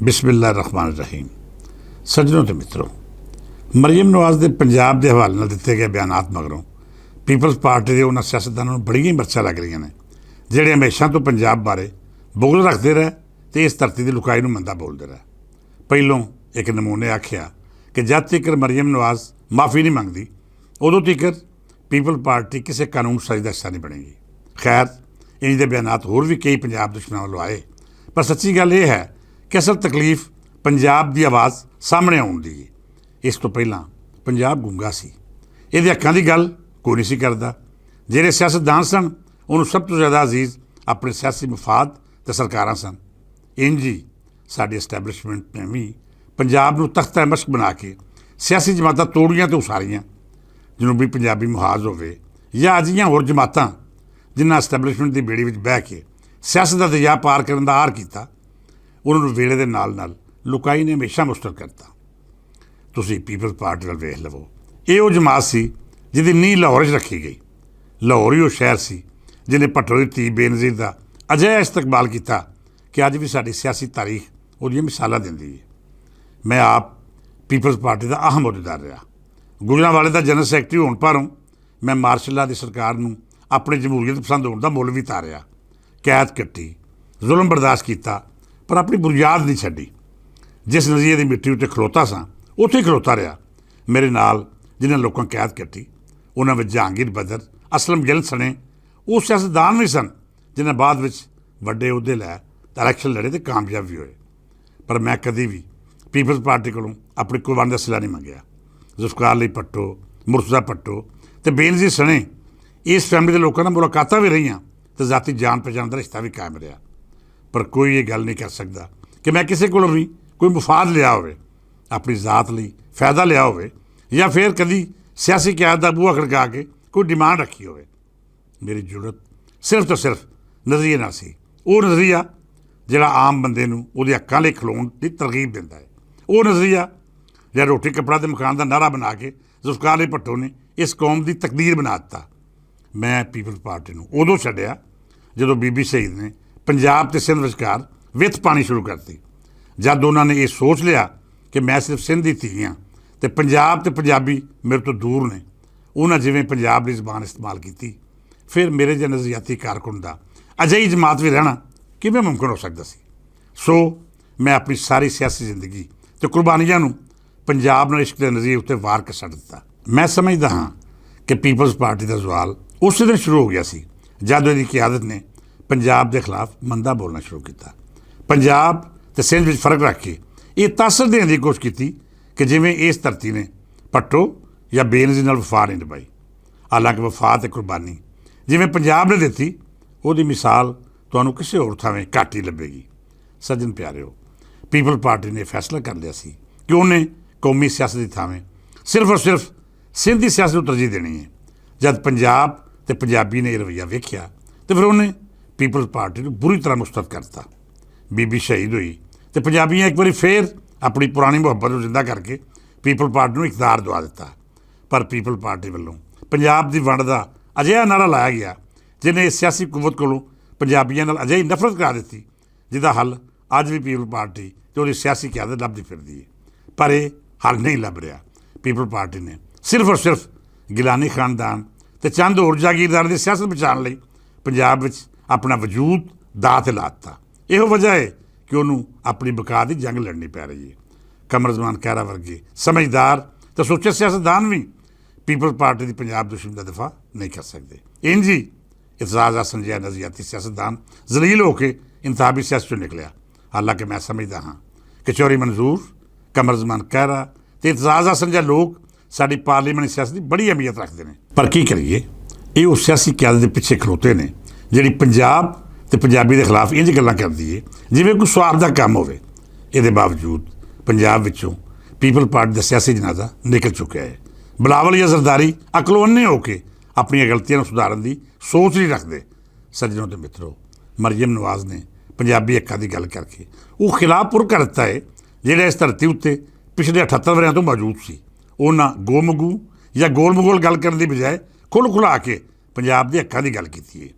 बिस्मिल्लाहिर्रहमानिर्रहीम। सज्जनों ते मित्रों, मरीम नवाज के पंजाब के हवाले नाल दिते गए बयानात मगरों पीपल्स पार्टी के उन्होंने सियासतदानों नूं बड़ियां मिर्चां लग रही ने, जिहड़े हमेशा तो पंजाब बारे बुगल रखते रहे तो इस धरती की लुकाई नूं मंदा बोलते रहे। पहलों एक नमूने आखिया कि जब तक मरीम नवाज माफ़ी नहीं मंगती उदों तक पीपल्स पार्टी किसी कानून साजी का हिस्सा नहीं बनेगी। खैर, इंज दे बयानात होर भी कई पंजाब दुश्मनों वालों आए, पर सच्ची गल यह है कि असल तकलीफ पंजाब की आवाज़ सामने आउण दी है। इस तो पहला पंजाब गूंगा सी, इहदे अक्खां दी गल कोई नहीं सी करदा। जिहड़े सियासतदान सन उन्होंने सब तो ज़्यादा अजीज़ अपने सियासी मफाद ते सरकारां सन। इंज ही साडी एस्टैबलिशमेंट ने भी पंजाब नूं तख्ता मश्क बना के सियासी जमातां तोड़ियां ते उसारियां। जनूबी पंजाबी मुहाज होवे या अजिहियां होर जमातां जिन्हां एस्टैबलिशमेंट की बेड़ी विच बह के सियासत का दरिया पार करने का आर किया, उन्होंने वेले के नाल नाल लुकाई ने हमेशा मुश्तल करता। तुसीं पीपल्स पार्टी वाल वेख लवो, ये वो जमात सी जिहदी नींह लाहौर च रखी गई। लाहौर ही वो शहर सी जिन्हें भट्टो की धी बेनज़ीर का अजिहा इस्तकबाल किया कि अज भी साडी सियासी तारीख उहदियां मिसालां दिंदी है। मैं आप पीपल्स पार्टी का अहम अहुदेदार रहा। गुजरांवाले का जनरल सैकटरी होने पारों मैं मार्शल ला की सरकार नूं अपने जमहूरीयत पसंद होने का मुल भी तारिया, कैद कट्टी, जुल्म बर्दाश्त किया, पर अपनी बुनियाद नहीं छड्डी। जिस नज़रिए की मिट्टी उत्ते खलोता सा उत्थे ही खलोता रहा। मेरे नाल जिन्हें लोगों कैद कट्टी उन्हां विच जहांगीर बदर, असलम गिल सने वो सियासतदान भी सन जिन्हें बाद विच वड्डे उहदे लै इलैक्शन लड़े तो कामयाब भी होए। पर मैं कदी भी पीपल्स पार्टी कोलों अपनी कुर्बानी का सिला नहीं मंगया। जुल्फकार अली भट्टो, मुर्तज़ा भट्टो ते बेनज़ीर सने इस फैमिली के लोगों नाल मुलाकातां भी रहीआं तो जाती जान पहचान का रिश्ता भी कायम रहा। पर कोई ये गल नहीं कर सकता कि मैं किसी को भी कोई मुफाद लिया हो, अपनी जात लई फायदा लिया हो, या फिर कभी सियासी क्यादत का बूहा खड़का के कोई डिमांड रखी हो। मेरी जरूरत सिर्फ तो सिर्फ नज़रिए नाल सी, वो नज़रिया जिहड़ा आम बंदे नूं उहदे हक्कां लई खलोण दी तरगीब दिंदा है। वो नज़रिया जिहड़ा रोटी कपड़ा ते मकान का नारा बना के जुल्फकार अली भट्टो ने इस कौम की तकदीर बना दिता। मैं पीपल्स पार्टी नूं उदों छड्डिया जदों बीबी शहीद ने पंजाब ते सिंध विचकार विथ पानी शुरू करती। जद उन्होंने ये सोच लिया कि मैं सिर्फ सिंध की धी हाँ तो पंजाब ते पंजाबी मेरे तो दूर ने, उन्हें जिवें पंजाब की जबान इस्तेमाल की, फिर मेरे जिहे नज़रियाती कारकुन का अजिही जमात भी रहना किवें मुमकिन हो सकता सी। सो मैं अपनी सारी सियासी जिंदगी तो कुर्बानियां नूं पंजाब नाल इश्क के नज़रिए उत्ते वार के छड्ड दिता। मैं समझदा हाँ कि पीपल्स पार्टी का सवाल उस दिन शुरू हो गया सी जद उहदी क़यादत ने पंजाब के खिलाफ मंदा बोलना शुरू किया। पंजाब ते सिंध विच फर्क रख के ये तासर देने की कोशिश की कि जिवें इस धरती ने भट्टो या बेनज़ीर नाल वफा नहीं निभाई। हालांकि वफा ते कुर्बानी जिवें पंजाब ने दिती उहदी मिसाल तुहानूं किसी होर थावें घट ही लभेगी। सज्जन प्यारिओ, पीपल्स पार्टी ने फैसला कर लिया सी कि उन्हें कौमी सियासत की थावें सिर्फ और सिर्फ सिंध की सियासत को तरजीह देनी है। जब पंजाब ते पंजाबी ने यह रवैया वेख्या तो फिर उन्हें पीपल्स पार्टी को बुरी तरह मुस्तरद करता। बीबी शहीद हुई तो पंजाबियां एक बार फिर अपनी पुरानी मुहब्बत को जिंदा करके पीपल्स पार्टी को इकतदार दवा दिता। पर पीपल्स पार्टी वालों पंजाब की वंड का अजिहा नारा लाया गया जिन्हें इस सियासी कुवत को पंजाबियों नाल अजिही नफरत करा दी, जिसका हल अज भी पीपल्स पार्टी तो उसकी सियासी क्यादत लभदी फिरदी है। पर यह हल नहीं लभ रहा। पीपल्स पार्टी ने सिर्फ और सिर्फ गिलानी खानदान तो चंद होर जागीरदार की सियासत बचाने लई पंजाब विच अपना वजूद दाऽ ते ला दिता। इहो वजह है कि उन्होंने अपनी बका की जंग लड़नी पै रही है। कमर उज़मान खैरा वर्गे समझदार तो सुच्चे सियासतदान भी पीपल्स पार्टी की पंजाब दुश्मनी का दफा नहीं कर सकते। इंज ही इतजाज़ हसन जिहा नज़रियाती सियासतदान जलील होकर इंतखाबी सियासत चों निकलिया। हालांकि मैं समझदा हाँ कि चौधरी मंजूर, कमर उज़मान खैरा तो इतजाज़ हसन जिहा लोग साडी पार्लीमेंट सियासत की बड़ी अहमियत रखते हैं। पर की करिए, ये उस सियासी क्यादत के पिछे खलोते ने जिहड़ी पंजाब ते पंजाबी के खिलाफ इंज गल्लां करदी है जिवें कोई स्वार्थ का काम होवे। इहदे बावजूद पंजाब विचों पीपल्स पार्टी का सियासी जनाजा निकल चुका है। बिलावल या जरदारी अकलों अन्ने होके अपनी गलतियां सुधारन की सोच नहीं रखते। सज्जनों ते मित्रों, मरीम नवाज ने पंजाबी हक्कां की गल करके वो खिलाफ पुर कर दिता है जिहड़ा इस धरती उत्ते पिछले 78 वरियां तो मौजूद सी। उन्हें गोमगू या गोल मगोल गल करने की बजाय खुल खुला के पंजाब के हक्कां की गल की है।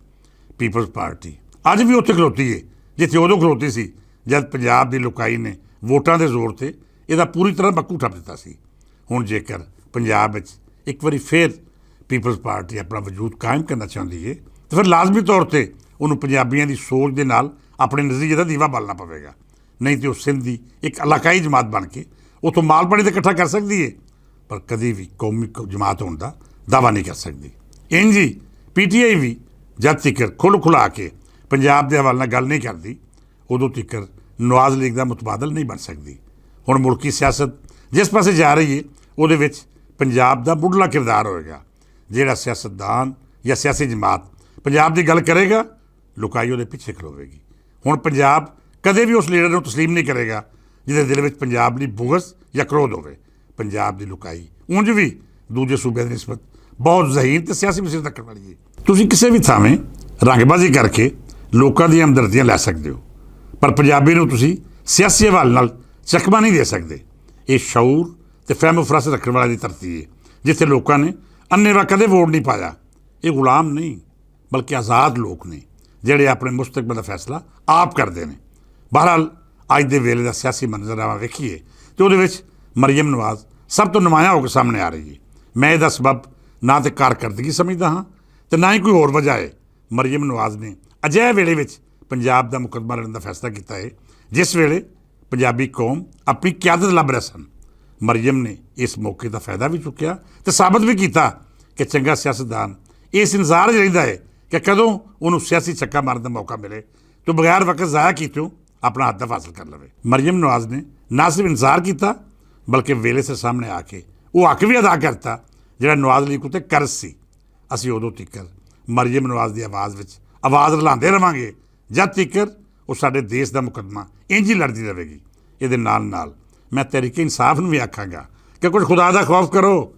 पीपल्स पार्टी अज भी उत्थे खलोती है जिथे उदों खलोती सी जब पंजाब की लुकाई ने ਵੋਟਾਂ ਦੇ ਜ਼ੋਰ ਤੇ ਇਹਦਾ ਪੂਰੀ ਤਰ੍ਹਾਂ ਬੱਕੂ ਠੱਪ ਦਿੱਤਾ ਸੀ। ਹੁਣ ਜੇਕਰ ਪੰਜਾਬ ਵਿੱਚ ਇੱਕ ਵਾਰੀ ਫੇਰ ਪੀਪਲਜ਼ ਪਾਰਟੀ ਆਪਣਾ ਵਜੂਦ ਕਾਇਮ ਕਰਨਾ ਚਾਹੁੰਦੀ ਹੈ ਤਾਂ ਫਿਰ ਲਾਜ਼ਮੀ ਤੌਰ ਤੇ ਉਹਨੂੰ ਪੰਜਾਬੀਆਂ ਦੀ ਸੋਚ ਦੇ ਨਾਲ ਆਪਣੇ ਨਜ਼ਰੀਏ ਦਾ ਦੀਵਾ ਬਾਲਣਾ ਪਵੇਗਾ। ਨਹੀਂ ਤੇ ਉਹ ਸਿੰਧ ਦੀ ਇੱਕ ਇਲਾਕਾਈ ਜਮਾਤ ਬਣ ਕੇ ਉੱਥੋਂ ਮਾਲ ਪਾਣੀ ਤਾਂ ਇਕੱਠਾ ਕਰ ਸਕਦੀ ਹੈ, ਪਰ ਕਦੀ ਵੀ ਕੌਮੀ ਜਮਾਤ ਹੋਣ ਦਾ ਦਾਅਵਾ ਨਹੀਂ ਕਰ ਸਕਦੀ। ਇੰਝ ਹੀ PTI ਵੀ ਜਦ ਤੱਕ ਖੁੱਲ੍ਹ ਕੇ ਪੰਜਾਬ ਦੇ ਹਵਾਲੇ ਨਾਲ ਗੱਲ ਨਹੀਂ ਕਰਦੀ, ਉਦੋਂ ਤੱਕ ਨਵਾਜ਼ ਲੀਗ ਦਾ ਮੁਤਬਾਦਲ ਨਹੀਂ ਬਣ ਸਕਦੀ। ਹੁਣ ਮੁਲਕੀ ਸਿਆਸਤ ਜਿਸ ਪਾਸੇ ਜਾ ਰਹੀ ਹੈ ਉਹਦੇ ਵਿੱਚ ਪੰਜਾਬ ਦਾ ਮੁੱਢਲਾ ਕਿਰਦਾਰ ਹੋਏਗਾ। ਜਿਹੜਾ ਸਿਆਸਤਦਾਨ ਜਾਂ ਸਿਆਸੀ ਜਮਾਤ ਪੰਜਾਬ ਦੀ ਗੱਲ ਕਰੇਗਾ, ਲੁਕਾਈ ਉਹਦੇ ਪਿੱਛੇ ਖਲੋਵੇਗੀ। ਹੁਣ ਪੰਜਾਬ ਕਦੇ ਵੀ ਉਸ ਲੀਡਰ ਨੂੰ ਤਸਲੀਮ ਨਹੀਂ ਕਰੇਗਾ ਜਿਹਦੇ ਦਿਲ ਵਿੱਚ ਪੰਜਾਬ ਲਈ ਬੁਗਜ਼ ਜਾਂ ਕਰੋਧ ਹੋਵੇ। ਪੰਜਾਬ ਦੀ ਲੁਕਾਈ ਉਂਝ ਵੀ ਦੂਜੇ ਸੂਬਿਆਂ ਦੀ ਨਿਸਬਤ ਬਹੁਤ ਜ਼ਹੀਨ ਤੇ ਸਿਆਸੀ ਮਸੀਰ ਰੱਖਣ ਵਾਲੀ ਹੈ। ਤੁਸੀਂ ਕਿਸੇ ਵੀ ਥਾਵੇਂ ਰੰਗਬਾਜ਼ੀ ਕਰਕੇ ਲੋਕਾਂ ਦੀਆਂ ਹਮਦਰਦੀਆਂ ਲੈ ਸਕਦੇ ਹੋ, ਪਰ ਪੰਜਾਬੀ ਨੂੰ ਤੁਸੀਂ ਸਿਆਸੀ ਹਵਾਲੇ ਨਾਲ ਚਕਮਾ ਨਹੀਂ ਦੇ ਸਕਦੇ। ਇਹ ਸ਼ਊਰ ਤੇ ਫਹਿਮ ਫਰਸ ਰੱਖਣ ਵਾਲੇ ਦੀ ਧਰਤੀ ਹੈ, ਜਿੱਥੇ ਲੋਕਾਂ ਨੇ ਅੰਨ੍ਹੇਵਾਹ ਕਦੇ ਵੋਟ ਨਹੀਂ ਪਾਇਆ। ਇਹ ਗੁਲਾਮ ਨਹੀਂ ਬਲਕਿ ਆਜ਼ਾਦ ਲੋਕ ਨੇ ਜਿਹੜੇ ਆਪਣੇ ਮੁਸਤਕਬਲ ਦਾ ਫੈਸਲਾ ਆਪ ਕਰਦੇ ਨੇ। ਬਹਰਹਾਲ ਅੱਜ ਦੇ ਵੇਲੇ ਦਾ ਸਿਆਸੀ ਮੰਜ਼ਰਾਵਾ ਵੇਖੀਏ ਤੇ ਉਹਦੇ ਵਿੱਚ ਮਰੀਮ ਨਵਾਜ਼ ਸਭ ਤੋਂ ਨੁਮਾਇਆਂ ਹੋ ਕੇ ਸਾਹਮਣੇ ਆ ਰਹੀ ਹੈ। ਮੈਂ ਇਹਦਾ ਸਬਬ ਨਾ ਤੇ ਕਾਰਕਰਦਗੀ ਸਮਝਦਾ ਹਾਂ ਤੇ ਨਾ ਹੀ ਕੋਈ ਹੋਰ ਵਜ੍ਹਾ ਹੈ। ਮਰੀਮ ਨਵਾਜ਼ ਨੇ ਅਜਿਹੇ ਵੇਲੇ ਵਿੱਚ ਪੰਜਾਬ ਦਾ ਮੁਕੱਦਮਾ ਲੜਨ ਦਾ ਫੈਸਲਾ ਕੀਤਾ ਹੈ ਜਿਸ ਵੇਲੇ ਪੰਜਾਬੀ ਕੌਮ ਆਪਣੀ ਕਿਆਦਤ ਲੱਭ ਰਹੇ ਸਨ। ਮਰੀਮ ਨੇ ਇਸ ਮੌਕੇ ਦਾ ਫਾਇਦਾ ਵੀ ਚੁੱਕਿਆ ਤੇ ਸਾਬਤ ਵੀ ਕੀਤਾ ਕਿ ਚੰਗਾ ਸਿਆਸਤਦਾਨ ਇਸ ਇੰਤਜ਼ਾਰ 'ਚ ਰਹਿੰਦਾ ਹੈ ਕਿ ਕਦੋਂ ਉਹਨੂੰ ਸਿਆਸੀ ਚੱਕਾ ਮਾਰਨ ਦਾ ਮੌਕਾ ਮਿਲੇ ਤੇ ਬਗੈਰ ਵਕਤ ਜ਼ਾਇਆ ਕੀਤਿਓ ਆਪਣਾ ਹੱਦਫ ਹਾਸਲ ਕਰ ਲਵੇ। ਮਰੀਮ ਨਵਾਜ਼ ਨੇ ਨਾ ਸਿਰਫ ਇੰਤਜ਼ਾਰ ਕੀਤਾ ਬਲਕਿ ਵੇਲੇ ਸਿਰ ਸਾਹਮਣੇ ਆ ਕੇ ਉਹ ਹੱਕ ਵੀ ਅਦਾ ਕਰਤਾ ਜਿਹੜਾ ਨਵਾਜ਼ ਲੀਗ ਉੱਤੇ ਕਰਜ਼ ਸੀ। ਅਸੀਂ ਉਦੋਂ ਤੀਕਰ ਮਰੀਮ ਨਵਾਜ਼ ਦੀ ਆਵਾਜ਼ ਵਿੱਚ ਆਵਾਜ਼ ਰਲਾਉਂਦੇ ਰਹਾਂਗੇ ਜਦ ਤੀਕਰ ਉਹ ਸਾਡੇ ਦੇਸ਼ ਦਾ ਮੁਕੱਦਮਾ ਇੰਝ ਹੀ ਲੜਦੀ ਰਹੇਗੀ। ਇਹਦੇ ਨਾਲ ਨਾਲ ਮੈਂ ਤਹਿਰੀਕ ਇਨਸਾਫ ਨੂੰ ਵੀ ਆਖਾਂਗਾ ਕਿ ਕੁਝ ਖੁਦਾ ਦਾ ਖੌਫ ਕਰੋ।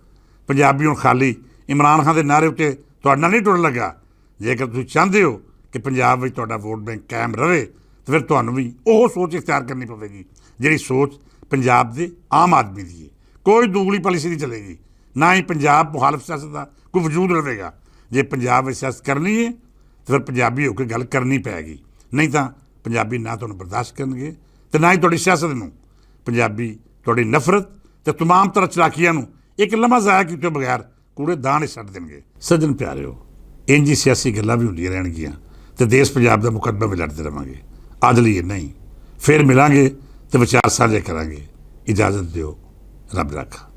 ਪੰਜਾਬੀ ਹੁਣ ਖਾਲੀ ਇਮਰਾਨ ਖਾਨ ਦੇ ਨਾਅਰੇ ਉੱਤੇ ਤੁਹਾਡੇ ਨਾਲ ਨਹੀਂ ਟੁੱਟਣ ਲੱਗਾ। ਜੇਕਰ ਤੁਸੀਂ ਚਾਹੁੰਦੇ ਹੋ ਕਿ ਪੰਜਾਬ ਵਿੱਚ ਤੁਹਾਡਾ ਵੋਟ ਬੈਂਕ ਕਾਇਮ ਰਹੇ ਤਾਂ ਫਿਰ ਤੁਹਾਨੂੰ ਵੀ ਉਹ ਸੋਚ ਇਖਤਿਆਰ ਕਰਨੀ ਪਵੇਗੀ ਜਿਹੜੀ ਸੋਚ ਪੰਜਾਬ ਦੇ ਆਮ ਆਦਮੀ ਦੀ ਹੈ। ਕੋਈ ਦੂਗਲੀ ਪਾਲਿਸੀ ਨਹੀਂ ਚੱਲੇਗੀ, ਨਾ ਹੀ ਪੰਜਾਬ ਮੁਖਾਲਫ ਸਿਆਸਤ ਦਾ ਕੋਈ ਵਜੂਦ ਰਹੇਗਾ। ਜੇ ਪੰਜਾਬ ਵਿੱਚ ਸਿਆਸਤ ਕਰਨੀ ਹੈ ਤਾਂ ਫਿਰ ਪੰਜਾਬੀ ਹੋ ਕੇ ਗੱਲ ਕਰਨੀ ਪਏਗੀ, ਨਹੀਂ ਤਾਂ ਪੰਜਾਬੀ ਨਾ ਤੁਹਾਨੂੰ ਬਰਦਾਸ਼ਤ ਕਰਨਗੇ ਤੇ ਨਾ ਹੀ ਤੁਹਾਡੀ ਸਿਆਸਤ ਨੂੰ। ਪੰਜਾਬੀ ਤੁਹਾਡੀ ਨਫ਼ਰਤ ਤੇ ਤਮਾਮ ਤਰ੍ਹਾਂ ਚਲਾਕੀਆਂ ਨੂੰ ਇੱਕ ਲਮਹਾ ਜ਼ਾਇਆ ਕੀਤੇ ਬਗੈਰ ਕੂੜੇ ਦਾਨ ਹੀ ਛੱਡ ਦੇਣਗੇ। ਸੱਜਣ ਪਿਆਰਿਓ, ਇੰਝ ਹੀ ਸਿਆਸੀ ਗੱਲਾਂ ਵੀ ਹੁੰਦੀਆਂ ਰਹਿਣਗੀਆਂ ਤੇ ਦੇਸ਼ ਪੰਜਾਬ ਦਾ ਮੁਕੱਦਮਾ ਵੀ ਲੜਦੇ ਰਹਾਂਗੇ। ਅੱਜ ਲਈ ਇੰਨਾ ਹੀ, ਫਿਰ ਮਿਲਾਂਗੇ ਤੇ ਵਿਚਾਰ ਸਾਂਝੇ ਕਰਾਂਗੇ। ਇਜਾਜ਼ਤ ਦਿਓ, ਰੱਬ ਰਾਖਾ।